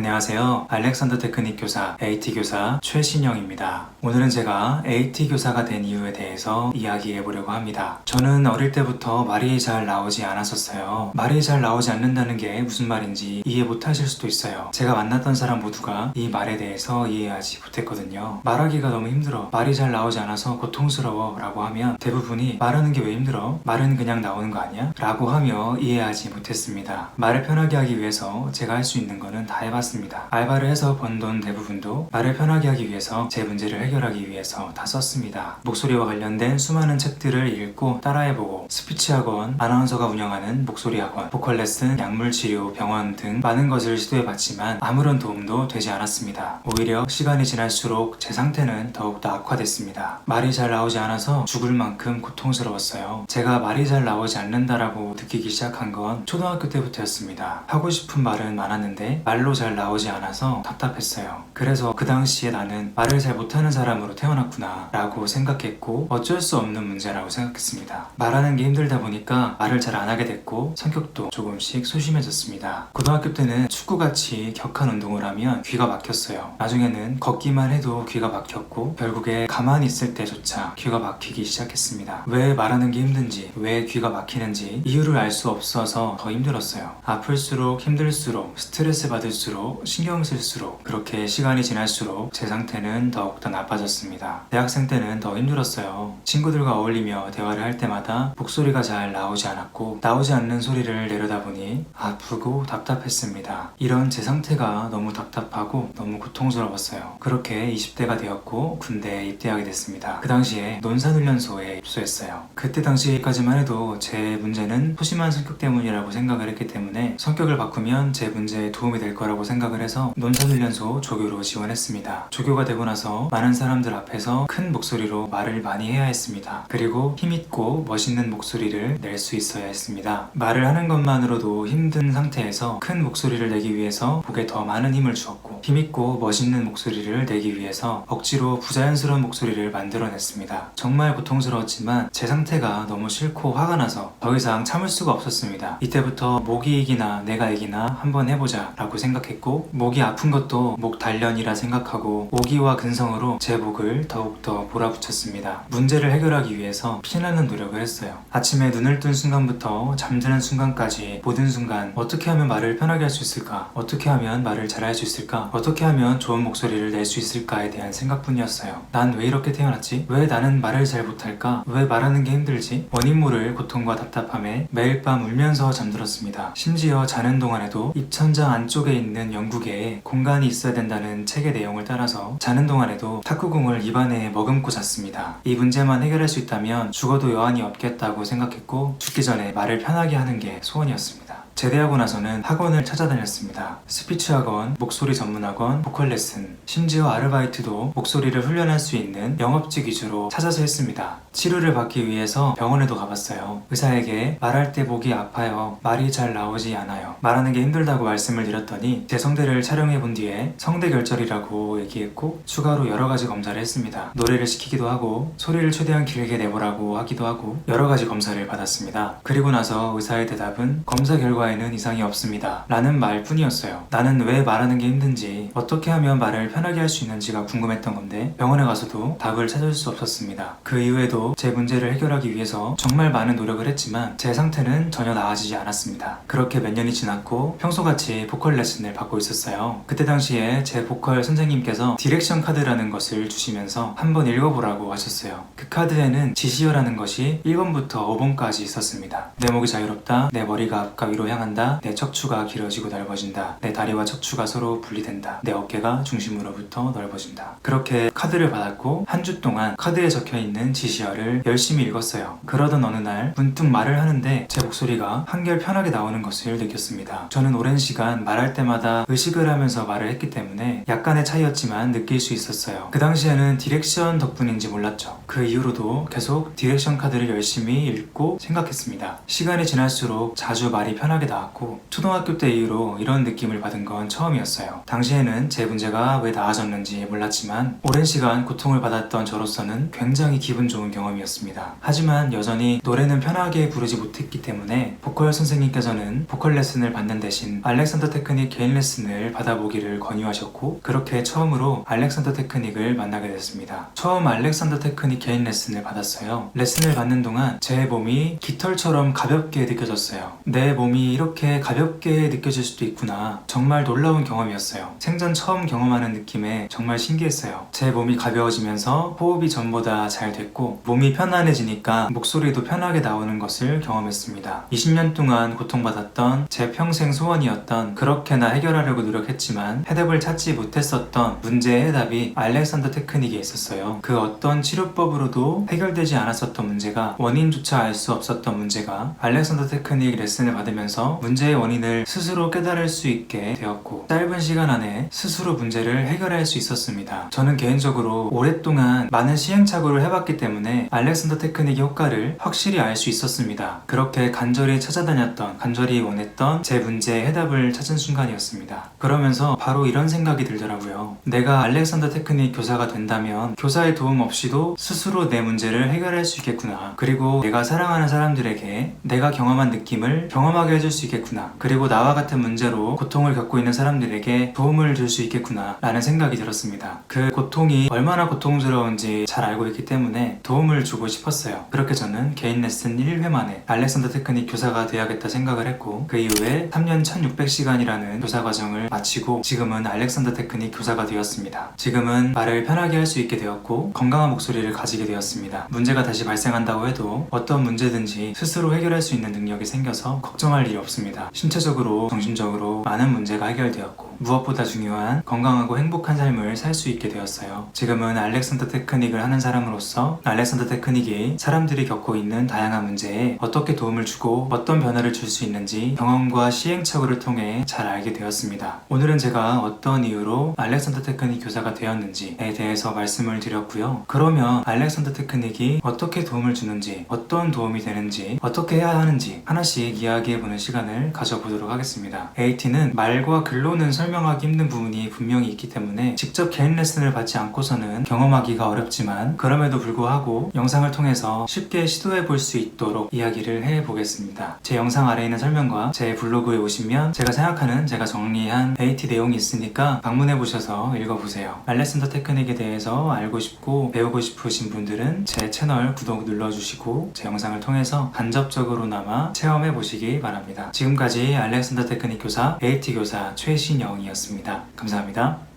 안녕하세요. 알렉산더 테크닉 교사, AT 교사 최신영입니다. 오늘은 제가 AT 교사가 된 이유에 대해서 이야기해 보려고 합니다. 저는 어릴 때부터 말이 잘 나오지 않았었어요. 말이 잘 나오지 않는다는 게 무슨 말인지 이해 못 하실 수도 있어요. 제가 만났던 사람 모두가 이 말에 대해서 이해하지 못했거든요. 말하기가 너무 힘들어. 말이 잘 나오지 않아서 고통스러워 라고 하면 대부분이 말하는 게 왜 힘들어? 말은 그냥 나오는 거 아니야? 라고 하며 이해하지 못했습니다. 말을 편하게 하기 위해서 제가 할 수 있는 거는 다 해봤습니다. 알바를 해서 번 돈 대부분도 말을 편하게 하기 위해서 제 문제를 해결하기 위해서 다 썼습니다. 목소리와 관련된 수많은 책들을 읽고 따라해보고 스피치 학원, 아나운서가 운영하는 목소리 학원, 보컬 레슨, 약물 치료, 병원 등 많은 것을 시도해봤지만 아무런 도움도 되지 않았습니다. 오히려 시간이 지날수록 제 상태는 더욱더 악화됐습니다. 말이 잘 나오지 않아서 죽을 만큼 고통스러웠어요. 제가 말이 잘 나오지 않는다라고 느끼기 시작한 건 초등학교 때부터였습니다. 하고 싶은 말은 많았는데 말로 잘 나오지 않아서 답답했어요. 그래서 그 당시에 나는 말을 잘 못하는 사람으로 태어났구나 라고 생각했고 어쩔 수 없는 문제라고 생각했습니다. 말하는 게 힘들다 보니까 말을 잘 안 하게 됐고 성격도 조금씩 소심해졌습니다. 고등학교 때는 축구같이 격한 운동을 하면 귀가 막혔어요. 나중에는 걷기만 해도 귀가 막혔고 결국에 가만히 있을 때조차 귀가 막히기 시작했습니다. 왜 말하는 게 힘든지, 왜 귀가 막히는지 이유를 알 수 없어서 더 힘들었어요. 아플수록 힘들수록 스트레스 받을수록 신경 쓸수록 그렇게 시간이 지날수록 제 상태는 더욱더 나빠졌습니다. 대학생 때는 더 힘들었어요. 친구들과 어울리며 대화를 할 때마다 목소리가 잘 나오지 않았고 나오지 않는 소리를 내려다 보니 아프고 답답했습니다. 이런 제 상태가 너무 답답하고 너무 고통스러웠어요. 그렇게 20대가 되었고 군대에 입대하게 됐습니다. 그 당시에 논산훈련소에 입소했어요. 그때 당시까지만 해도 제 문제는 소심한 성격 때문이라고 생각을 했기 때문에 성격을 바꾸면 제 문제에 도움이 될 거라고 생각을 해서 논산훈련소 조교로 지원했습니다. 조교가 되고 나서 많은 사람들 앞에서 큰 목소리로 말을 많이 해야 했습니다. 그리고 힘있고 멋있는 목소리를 낼 수 있어야 했습니다. 말을 하는 것만으로도 힘든 상태에서 큰 목소리를 내기 위해서 목에 더 많은 힘을 주었고 힘있고 멋있는 목소리를 내기 위해서 억지로 부자연스러운 목소리를 만들어냈습니다. 정말 고통스러웠지만 제 상태가 너무 싫고 화가 나서 더 이상 참을 수가 없었습니다. 이때부터 목이 이기나 내가 이기나 한번 해보자 라고 생각했고 목이 아픈 것도 목 단련이라 생각하고 오기와 근성으로 제 목을 더욱더 몰아붙였습니다. 문제를 해결하기 위해서 피나는 노력을 했어요. 아침에 눈을 뜬 순간부터 잠드는 순간까지 모든 순간 어떻게 하면 말을 편하게 할 수 있을까? 어떻게 하면 말을 잘할 수 있을까? 어떻게 하면 좋은 목소리를 낼 수 있을까에 대한 생각뿐이었어요. 난 왜 이렇게 태어났지? 왜 나는 말을 잘 못할까? 왜 말하는 게 힘들지? 원인 모를 고통과 답답함에 매일 밤 울면서 잠들었습니다. 심지어 자는 동안에도 입천장 안쪽에 있는 영구계에 공간이 있어야 된다는 책의 내용을 따라서 자는 동안에도 탁구공을 입안에 머금고 잤습니다. 이 문제만 해결할 수 있다면 죽어도 여한이 없겠다고 생각했고 죽기 전에 말을 편하게 하는 게 소원이었습니다. 제대하고 나서는 학원을 찾아다녔습니다. 스피치 학원, 목소리 전문 학원, 보컬 레슨, 심지어 아르바이트도 목소리를 훈련할 수 있는 영업직 위주로 찾아서 했습니다. 치료를 받기 위해서 병원에도 가봤어요. 의사에게 말할 때 목이 아파요. 말이 잘 나오지 않아요. 말하는 게 힘들다고 말씀을 드렸더니 제 성대를 촬영해 본 뒤에 성대 결절이라고 얘기했고 추가로 여러 가지 검사를 했습니다. 노래를 시키기도 하고 소리를 최대한 길게 내보라고 하기도 하고 여러 가지 검사를 받았습니다. 그리고 나서 의사의 대답은 검사 결과에는 이상이 없습니다 라는 말뿐이었어요. 나는 왜 말하는 게 힘든지 어떻게 하면 말을 편하게 할 수 있는지가 궁금했던 건데 병원에 가서도 답을 찾을 수 없었습니다. 그 이후에도 제 문제를 해결하기 위해서 정말 많은 노력을 했지만 제 상태는 전혀 나아지지 않았습니다. 그렇게 몇 년이 지났고 평소같이 보컬 레슨을 받고 있었어요. 그때 당시에 제 보컬 선생님께서 디렉션 카드라는 것을 주시면서 한번 읽어보라고 하셨어요. 그 카드에는 지시어라는 것이 1번부터 5번까지 있었습니다. 내 목이 자유롭다, 내 머리가 앞과 위로 향한다, 내 척추가 길어지고 넓어진다, 내 다리와 척추가 서로 분리된다, 내 어깨가 중심으로부터 넓어진다. 그렇게 카드를 받았고 한 주 동안 카드에 적혀있는 지시어를 열심히 읽었어요. 그러던 어느 날 문득 말을 하는데 제 목소리가 한결 편하게 나오는 것을 느꼈습니다. 저는 오랜 시간 말할 때마다 의식을 하면서 말을 했기 때문에 약간의 차이였지만 느낄 수 있었어요. 그 당시에는 디렉션 덕분인지 몰랐죠. 그 이후로도 계속 디렉션 카드를 열심히 읽고 생각했습니다. 시간이 지날수록 자주 말이 편하게 편하게 나왔고 초등학교 때 이후로 이런 느낌을 받은 건 처음이었어요. 당시에는 제 문제가 왜 나아졌는지 몰랐지만 오랜 시간 고통을 받았던 저로서는 굉장히 기분 좋은 경험이었습니다. 하지만 여전히 노래는 편하게 부르지 못했기 때문에 보컬 선생님께서는 보컬 레슨을 받는 대신 알렉산더 테크닉 개인 레슨을 받아보기를 권유하셨고 그렇게 처음으로 알렉산더 테크닉을 만나게 됐습니다. 처음 알렉산더 테크닉 개인 레슨을 받았어요. 레슨을 받는 동안 제 몸이 깃털처럼 가볍게 느껴졌어요. 내 몸이 이렇게 가볍게 느껴질 수도 있구나. 정말 놀라운 경험이었어요. 생전 처음 경험하는 느낌에 정말 신기했어요. 제 몸이 가벼워지면서 호흡이 전보다 잘 됐고 몸이 편안해지니까 목소리도 편하게 나오는 것을 경험했습니다. 20년 동안 고통받았던 제 평생 소원이었던 그렇게나 해결하려고 노력했지만 해답을 찾지 못했었던 문제의 해답이 알렉산더 테크닉에 있었어요. 그 어떤 치료법으로도 해결되지 않았었던 문제가 원인조차 알 수 없었던 문제가 알렉산더 테크닉 레슨을 받으면서 문제의 원인을 스스로 깨달을 수 있게 되었고 짧은 시간 안에 스스로 문제를 해결할 수 있었습니다. 저는 개인적으로 오랫동안 많은 시행착오를 해봤기 때문에 알렉산더 테크닉의 효과를 확실히 알 수 있었습니다. 그렇게 간절히 찾아다녔던 간절히 원했던 제 문제의 해답을 찾은 순간이었습니다. 그러면서 바로 이런 생각이 들더라고요. 내가 알렉산더 테크닉 교사가 된다면 교사의 도움 없이도 스스로 내 문제를 해결할 수 있겠구나. 그리고 내가 사랑하는 사람들에게 내가 경험한 느낌을 경험하게 해줄 수 있겠구나. 그리고 나와 같은 문제로 고통을 겪고 있는 사람들에게 도움을 줄 수 있겠구나 라는 생각이 들었습니다. 그 고통이 얼마나 고통스러운지 잘 알고 있기 때문에 도움을 주고 싶었어요. 그렇게 저는 개인 레슨 1회 만에 알렉산더 테크닉 교사가 되어야겠다 생각을 했고 그 이후에 3년 1600시간이라는 교사 과정을 마치고 지금은 알렉산더 테크닉 교사가 되었습니다. 지금은 말을 편하게 할 수 있게 되었고 건강한 목소리를 가지게 되었습니다. 문제가 다시 발생한다고 해도 어떤 문제든지 스스로 해결할 수 있는 능력이 생겨서 걱정할 일이 없습니다. 신체적으로 정신적으로 많은 문제가 해결되었고 무엇보다 중요한 건강하고 행복한 삶을 살 수 있게 되었어요. 지금은 알렉산더 테크닉을 하는 사람으로서 알렉산더 테크닉이 사람들이 겪고 있는 다양한 문제에 어떻게 도움을 주고 어떤 변화를 줄 수 있는지 경험과 시행착오를 통해 잘 알게 되었습니다. 오늘은 제가 어떤 이유로 알렉산더 테크닉 교사가 되었는지에 대해서 말씀을 드렸고요. 그러면 알렉산더 테크닉이 어떻게 도움을 주는지 어떤 도움이 되는지 어떻게 해야 하는지 하나씩 이야기해보는 시간을 가져보도록 하겠습니다. AT는 말과 글로는 설명하기 힘든 부분이 분명히 있기 때문에 직접 개인 레슨을 받지 않고서는 경험하기가 어렵지만 그럼에도 불구하고 영상을 통해서 쉽게 시도해볼 수 있도록 이야기를 해보겠습니다. 제 영상 아래에 있는 설명과 제 블로그에 오시면 제가 생각하는 제가 정리한 AT 내용이 있으니까 방문해보셔서 읽어보세요. 알렉산더 테크닉에 대해서 알고 싶고 배우고 싶으신 분들은 제 채널 구독 눌러주시고 제 영상을 통해서 간접적으로나마 체험해보시기 바랍니다. 지금까지 알렉산더 테크닉 교사 AT 교사 최신영이었습니다. 감사합니다.